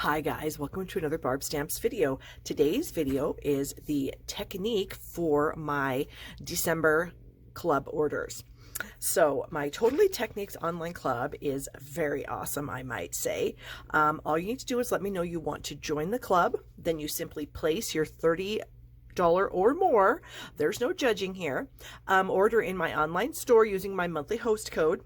Hi guys, welcome to another Barb Stamps video. Today's video is the technique for my December club orders. So my Totally Techniques online club is very awesome, I might say. All you need to do is let me know you want to join the club. Then you simply place your $30 or more, there's no judging here, order in my online store using my monthly host code.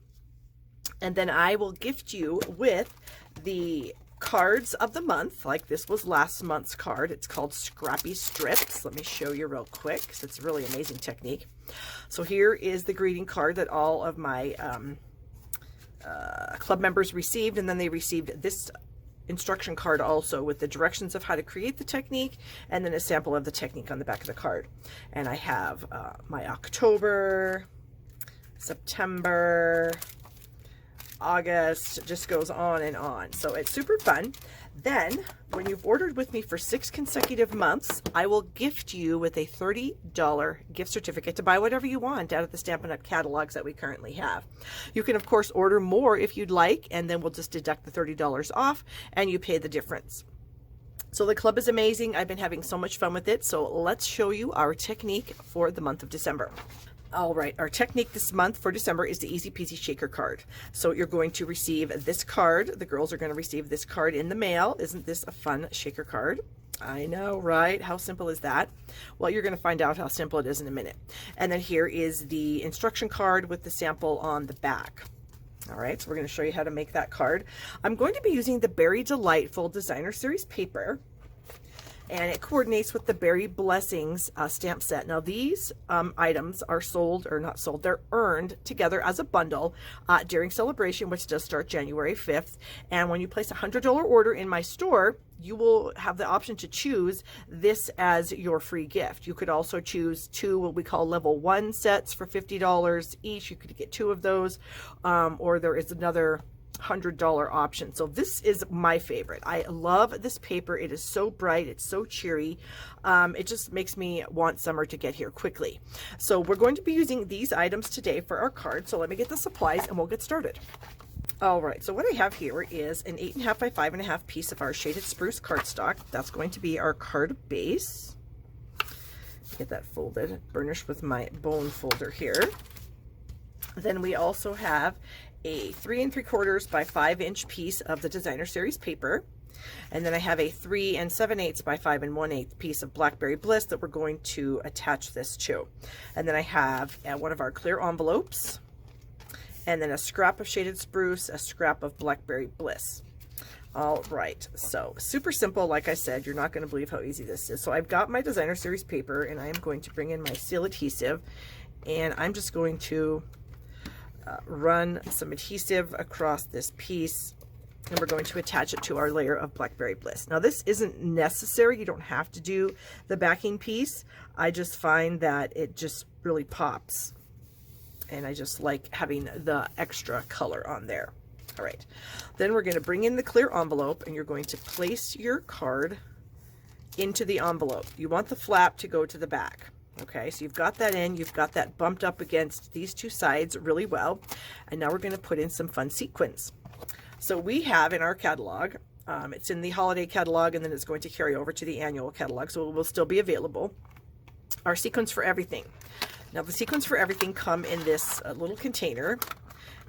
And then I will gift you with the cards of the month. Like this was last month's card. It's called Scrappy Strips. Let me show you real quick because it's a really amazing technique. So here is the greeting card that all of my club members received, and then they received this instruction card also with the directions of how to create the technique and then a sample of the technique on the back of the card. And I have my October, September, August, just goes on and on. So it's super fun. Then when you've ordered with me for 6 consecutive months, I will gift you with a $30 gift certificate to buy whatever you want out of the Stampin' Up! Catalogs that we currently have. You can of course order more if you'd like, and then we'll just deduct the $30 off and you pay the difference. So the club is amazing. I've been having so much fun with it. So let's show you our technique for the month of December. All right, our technique this month for December is the Easy Peasy Shaker card. So you're going to receive this card. The girls are going to receive this card in the mail. Isn't this a fun shaker card? I know, right? How simple is that? Well, you're going to find out how simple it is in a minute. And then here is the instruction card with the sample on the back. All right, so we're going to show you how to make that card. I'm going to be using the Berry Delightful Designer Series paper, and it coordinates with the Berry Blessings stamp set. Now these items are sold, or not sold, they're earned together as a bundle during Celebration, which does start January 5th. And when you place a $100 order in my store, you will have the option to choose this as your free gift. You could also choose 2 what we call level 1 sets for $50 each. You could get 2 of those, or there is another $100 option. So this is my favorite. I love this paper. It is so bright. It's so cheery. It just makes me want summer to get here quickly. So we're going to be using these items today for our card. So let me get the supplies and we'll get started. All right, so what I have here is an 8.5 by 5.5 piece of our shaded spruce cardstock. That's going to be our card base. Get that folded, burnished with my bone folder here. Then we also have a 3 3/4 by 5 inch piece of the Designer Series paper. And then I have a 3 7/8 by 5 1/8 piece of Blackberry Bliss that we're going to attach this to. And then I have one of our clear envelopes, and then a scrap of shaded spruce, a scrap of Blackberry Bliss. All right, so super simple. Like I said, you're not going to believe how easy this is. So I've got my Designer Series paper, and I am going to bring in my seal adhesive, and I'm just going to run some adhesive across this piece, and we're going to attach it to our layer of Blackberry Bliss. Now this isn't necessary. You don't have to do the backing piece. I just find that it just really pops, and I just like having the extra color on there. All right, then we're going to bring in the clear envelope, and you're going to place your card into the envelope. You want the flap to go to the back. Okay, so you've got that in, you've got that bumped up against these 2 sides really well. And now we're going to put in some fun sequins. So we have in our catalog, it's in the holiday catalog, and then it's going to carry over to the annual catalog, so it will still be available, our sequins for everything. Now the sequins for everything come in this little container,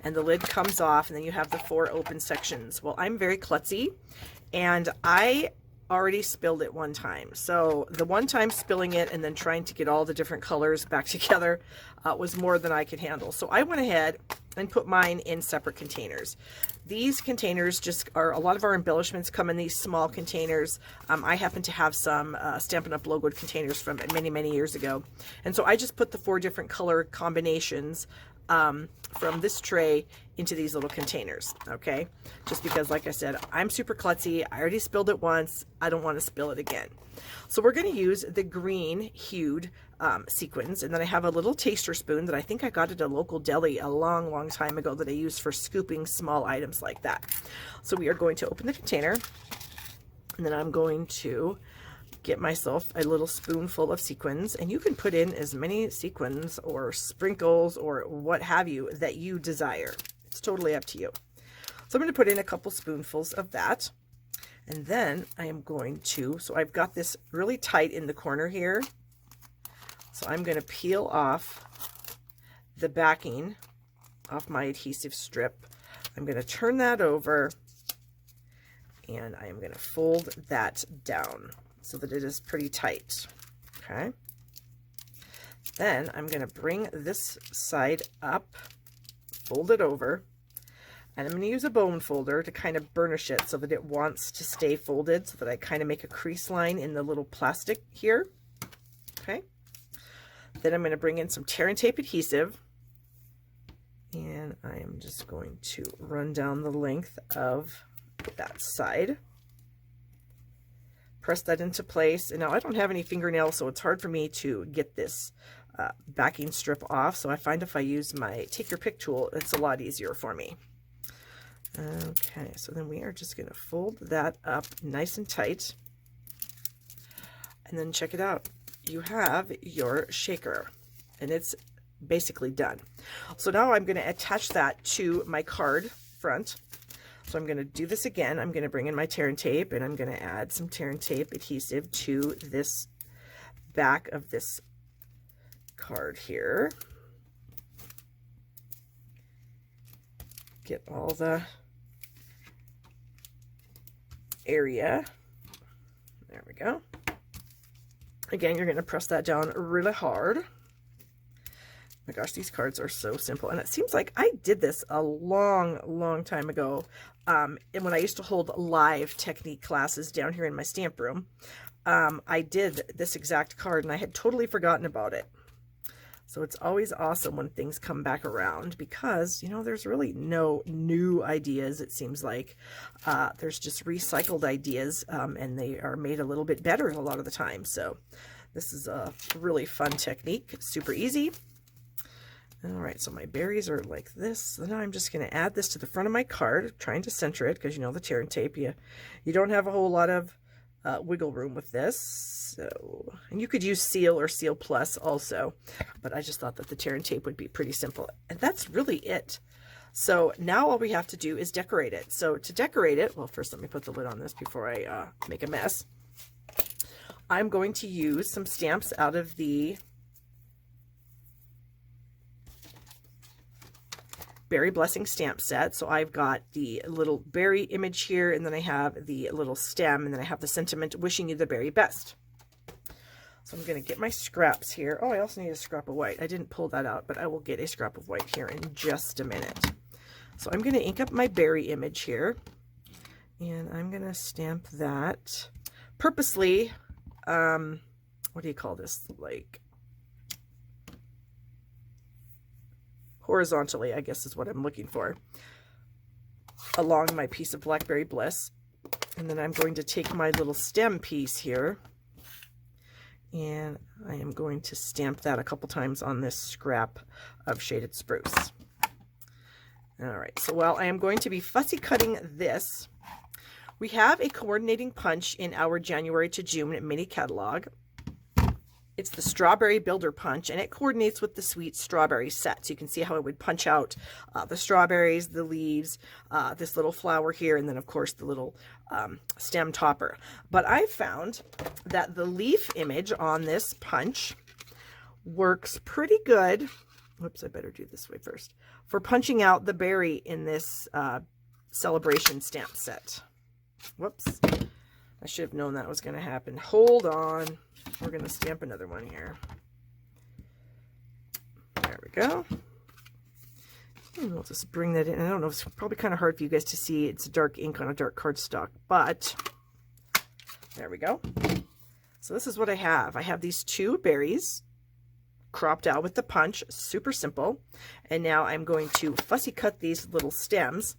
and the lid comes off, and then you have the 4 open sections. Well, I'm very klutzy, and I already spilled it one time. So the one time spilling it and then trying to get all the different colors back together was more than I could handle. So I went ahead and put mine in separate containers. These containers just are, a lot of our embellishments come in these small containers. I happen to have some Stampin' Up! Logoed containers from many years ago. And so I just put the 4 different color combinations from this tray into these little containers, okay? Just because, like I said, I'm super klutzy. I already spilled it once. I don't want to spill it again. So we're going to use the green hued sequins, and then I have a little taster spoon that I think I got at a local deli a long time ago that I use for scooping small items like that. So we are going to open the container, and then I'm going to get myself a little spoonful of sequins, and you can put in as many sequins or sprinkles or what have you that you desire. It's totally up to you. So I'm going to put in a couple spoonfuls of that. And then I am going to, so I've got this really tight in the corner here. So I'm going to peel off the backing off my adhesive strip. I'm going to turn that over and I am going to fold that down so that it is pretty tight. Okay. Then I'm going to bring this side up, fold it over, and I'm going to use a bone folder to kind of burnish it so that it wants to stay folded, so that I kind of make a crease line in the little plastic here. Okay. Then I'm going to bring in some tear and tape adhesive, and I am just going to run down the length of that side. Press that into place, and now I don't have any fingernails, so it's hard for me to get this backing strip off, so I find if I use my take your pick tool, it's a lot easier for me. Okay, so then we are just going to fold that up nice and tight, and then check it out. You have your shaker, and it's basically done. So now I'm going to attach that to my card front. So I'm going to do this again. I'm going to bring in my tear and tape, and I'm going to add some tear and tape adhesive to this back of this card here. Get all the area. There we go. Again, you're going to press that down really hard. My gosh, these cards are so simple. And it seems like I did this a long time ago. And when I used to hold live technique classes down here in my stamp room, I did this exact card and I had totally forgotten about it. So it's always awesome when things come back around, because, you know, there's really no new ideas, it seems like. There's just recycled ideas, and they are made a little bit better a lot of the time. So this is a really fun technique, super easy. All right, so my berries are like this. So now I'm just going to add this to the front of my card, trying to center it, because, you know, the tear and tape, you don't have a whole lot of wiggle room with this. So, and you could use Seal or Seal Plus also, but I just thought that the tear and tape would be pretty simple. And that's really it. So now all we have to do is decorate it. So to decorate it, well, first let me put the lid on this before I make a mess. I'm going to use some stamps out of the Berry Blessing stamp set. So I've got the little berry image here, and then I have the little stem, and then I have the sentiment, wishing you the very best. So I'm going to get my scraps here. Oh, I also need a scrap of white. I didn't pull that out, but I will get a scrap of white here in just a minute. So I'm going to ink up my berry image here, and I'm going to stamp that purposely, what do you call this, like horizontally, I guess is what I'm looking for, along my piece of Blackberry Bliss. And then I'm going to take my little stem piece here, and I am going to stamp that a couple times on this scrap of shaded spruce. All right, so while I am going to be fussy cutting this, we have a coordinating punch in our January to June mini catalog. It's the Strawberry Builder Punch, and it coordinates with the Sweet Strawberry set. So you can see how it would punch out the strawberries, the leaves, this little flower here, and then, of course, the little stem topper. But I found that the leaf image on this punch works pretty good. Whoops, I better do this way first. For punching out the berry in this Sale-a-bration stamp set. Whoops. I should have known that was going to happen. Hold on. We're going to stamp another one here. There we go. And we'll just bring that in. I don't know, it's probably kind of hard for you guys to see. It's dark ink on a dark cardstock, but there we go. So this is what I have. I have these two berries cropped out with the punch, super simple. And now I'm going to fussy cut these little stems.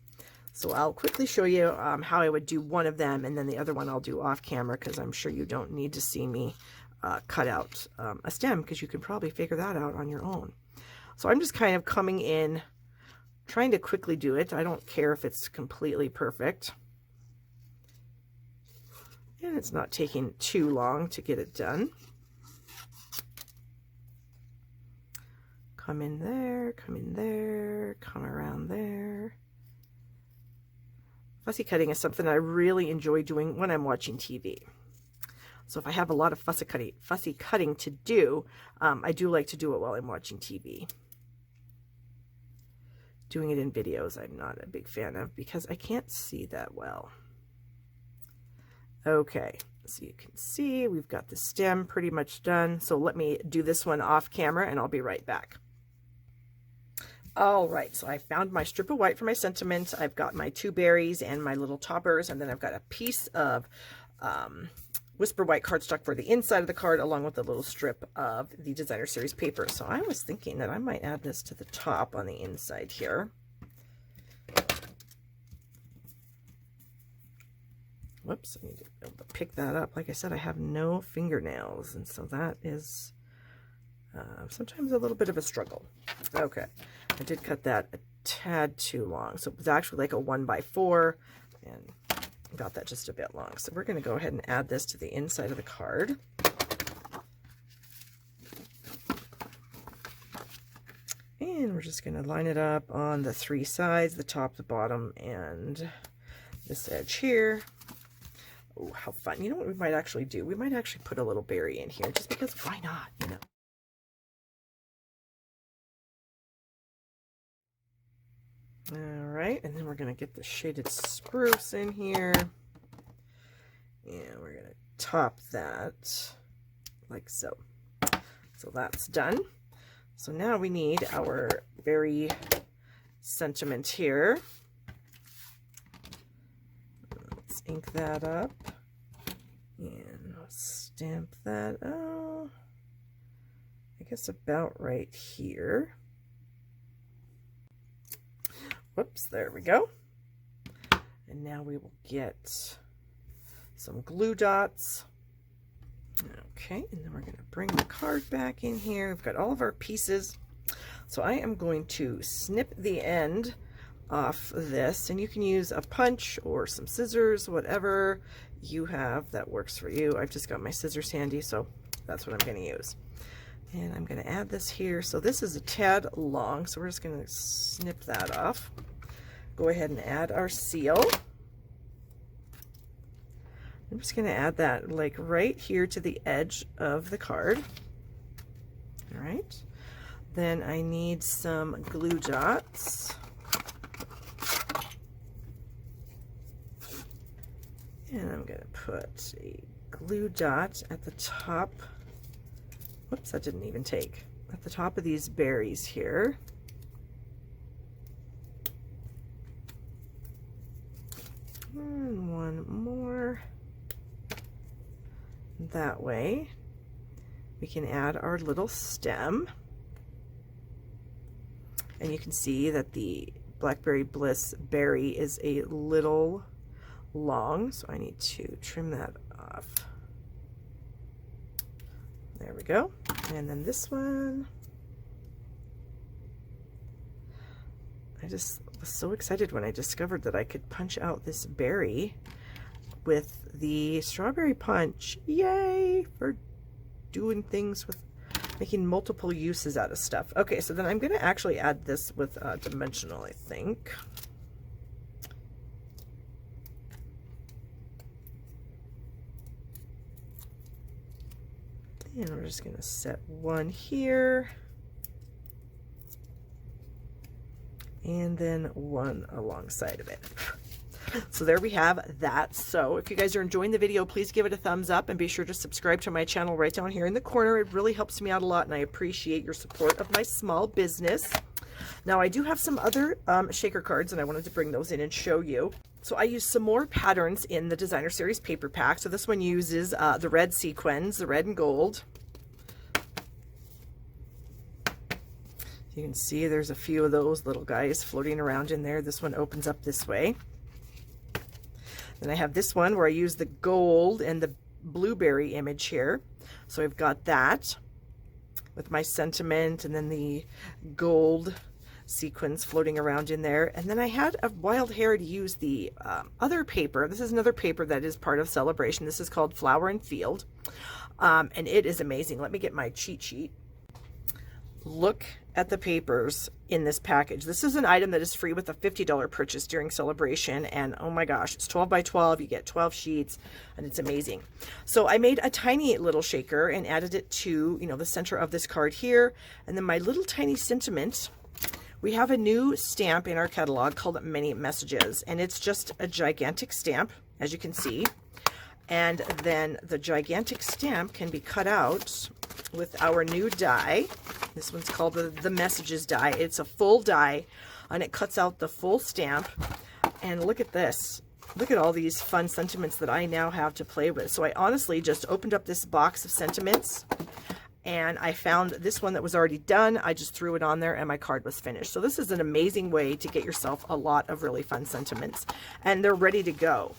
So I'll quickly show you how I would do one of them, and then the other one I'll do off camera, because I'm sure you don't need to see me cut out a stem, because you can probably figure that out on your own. So I'm just kind of coming in, trying to quickly do it. I don't care if it's completely perfect. And it's not taking too long to get it done. Come in there, come in there, come around there. Fussy cutting is something I really enjoy doing when I'm watching TV. So if I have a lot of fussy cutting to do, I do like to do it while I'm watching TV. Doing it in videos, I'm not a big fan of because I can't see that well. Okay, so you can see we've got the stem pretty much done. So let me do this one off camera and I'll be right back. All right, so I found my strip of white for my sentiment. I've got my 2 berries and my little toppers, and then I've got a piece of Whisper White cardstock for the inside of the card, along with a little strip of the Designer Series paper. So I was thinking that I might add this to the top on the inside here. Whoops, I need to be able to pick that up. Like I said, I have no fingernails, and so that is sometimes a little bit of a struggle. Okay, I did cut that a tad too long, so it was actually like a 1x4, and got that just a bit long. So we're going to go ahead and add this to the inside of the card. And we're just going to line it up on the 3 sides, the top, the bottom, and this edge here. Oh, how fun. You know what we might actually do? We might actually put a little berry in here, just because why not, you know? All right, and then we're going to get the shaded spruce in here. And we're going to top that like so. So that's done. So now we need our berry sentiment here. Let's ink that up and stamp that. Oh, I guess about right here. Whoops, there we go. And now we will get some glue dots. Okay, and then we're going to bring the card back in here. We've got all of our pieces. So I am going to snip the end off this, and you can use a punch or some scissors, whatever you have that works for you. I've just got my scissors handy, so that's what I'm going to use. And I'm going to add this here. So this is a tad long, so we're just going to snip that off. Go ahead and add our seal. I'm just going to add that like right here to the edge of the card. All right. Then I need some glue dots. And I'm going to put a glue dot at the top. Whoops, that didn't even take. At the top of these berries here. And one more. That way we can add our little stem. And you can see that the Blackberry Bliss berry is a little long, so I need to trim that off. There we go. And then this one, I just was so excited when I discovered that I could punch out this berry with the strawberry punch. Yay for doing things with making multiple uses out of stuff. Okay, so then I'm going to actually add this with dimensional, I think. And we're just going to set one here. And then one alongside of it. So there we have that. So if you guys are enjoying the video, please give it a thumbs up and be sure to subscribe to my channel right down here in the corner. It really helps me out a lot, and I appreciate your support of my small business. Now I do have some other shaker cards, and I wanted to bring those in and show you. So I used some more patterns in the Designer Series paper pack. So this one uses the red sequins, the red and gold. You can see there's a few of those little guys floating around in there. This one opens up this way. Then I have this one where I use the gold and the blueberry image here. So I've got that with my sentiment and then the gold sequins floating around in there. And then I had a wild hair to use the other paper. This is another paper that is part of Sale-a-bration. This is called Flower and Field. And it is amazing. Let me get my cheat sheet. look at the papers in this package. This is an item that is free with a $50 purchase during Celebration, and oh my gosh, it's 12 by 12, you get 12 sheets, and it's amazing. So I made a tiny little shaker and added it to, you know, the center of this card here, and then my little tiny sentiment. We have a new stamp in our catalog called Many Messages, and it's just a gigantic stamp, as you can see. And then the gigantic stamp can be cut out with our new die. This one's called the Messages die. It's a full die, and it cuts out the full stamp. And look at this. Look at all these fun sentiments that I now have to play with. So I honestly just opened up this box of sentiments, and I found this one that was already done. I just threw it on there and my card was finished. So this is an amazing way to get yourself a lot of really fun sentiments, and they're ready to go.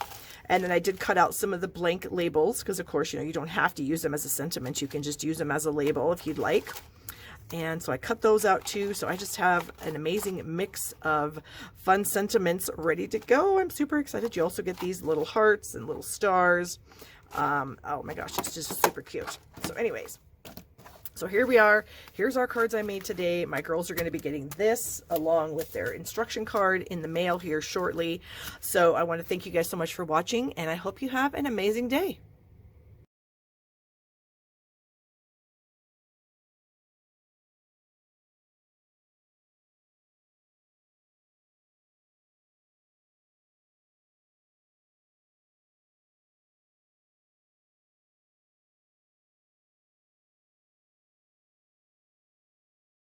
And then I did cut out some of the blank labels because, of course, you know, you don't have to use them as a sentiment. You can just use them as a label if you'd like. And so I cut those out too. So I just have an amazing mix of fun sentiments ready to go. I'm super excited. You also get these little hearts and little stars. Oh my gosh, it's just super cute. So anyways, so here we are. Here's our cards I made today. My girls are going to be getting this along with their instruction card in the mail here shortly. So I want to thank you guys so much for watching, and I hope you have an amazing day.